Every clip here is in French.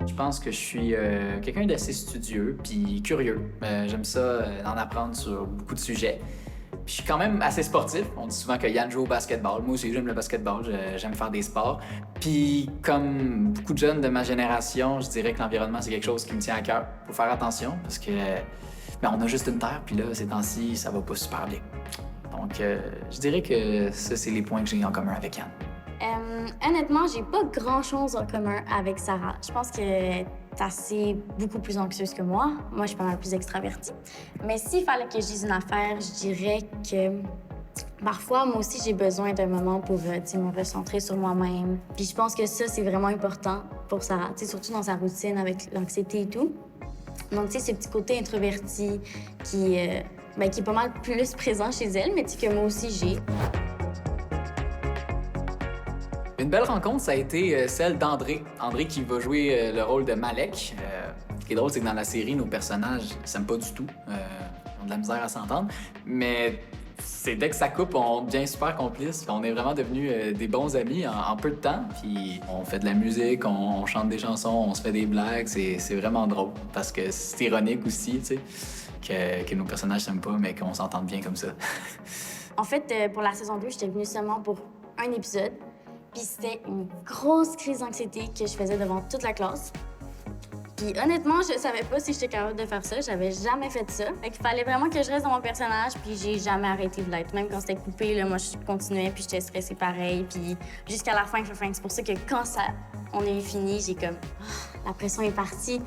Je pense que je suis quelqu'un d'assez studieux puis curieux. J'aime ça en apprendre sur beaucoup de sujets. Puis je suis quand même assez sportif. On dit souvent que Yann joue au basketball. Moi aussi, j'aime le basketball. J'aime faire des sports. Puis comme beaucoup de jeunes de ma génération, je dirais que l'environnement, c'est quelque chose qui me tient à cœur. Faut faire attention parce que on a juste une terre. Puis là, ces temps-ci, ça va pas super bien. Donc, je dirais que ça, c'est les points que j'ai en commun avec Yann. Honnêtement, j'ai pas grand-chose en commun avec Sarah. Je pense qu'elle est beaucoup plus anxieuse que moi. Moi, je suis pas mal plus extravertie. Mais s'il fallait que je dise une affaire, je dirais que parfois, moi aussi, j'ai besoin d'un moment pour me recentrer sur moi-même. Puis je pense que ça, c'est vraiment important pour Sarah, surtout dans sa routine avec l'anxiété et tout. Donc, ce petit côté introverti qui est pas mal plus présent chez elle, mais que moi aussi, j'ai. Une belle rencontre, ça a été celle d'André. André qui va jouer le rôle de Malek. Ce qui est drôle, c'est que dans la série, nos personnages ne s'aiment pas du tout. Ils ont de la misère à s'entendre. Mais c'est dès que ça coupe, on devient super complices. On est vraiment devenus des bons amis en peu de temps. Puis on fait de la musique, on chante des chansons, on se fait des blagues. C'est vraiment drôle parce que c'est ironique aussi, tu sais, que nos personnages s'aiment pas, mais qu'on s'entende bien comme ça. En fait, pour la saison 2, j'étais venue seulement pour un épisode. Puis c'était une grosse crise d'anxiété que je faisais devant toute la classe. Puis honnêtement, je savais pas si j'étais capable de faire ça. J'avais jamais fait ça. Fait qu'il fallait vraiment que je reste dans mon personnage, puis j'ai jamais arrêté de l'être. Même quand c'était coupé, là, moi, je continuais, puis j'étais stressée pareil. Puis jusqu'à la fin. C'est pour ça que quand on est fini, j'ai comme... la pression est partie.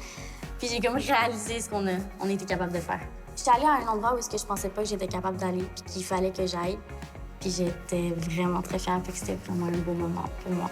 Puis j'ai comme réalisé ce on était capable de faire. J'étais allée à un endroit où est-ce que je pensais pas que j'étais capable d'aller, puis qu'il fallait que j'aille. Puis j'étais vraiment très fière, fait que c'était vraiment un beau moment pour moi.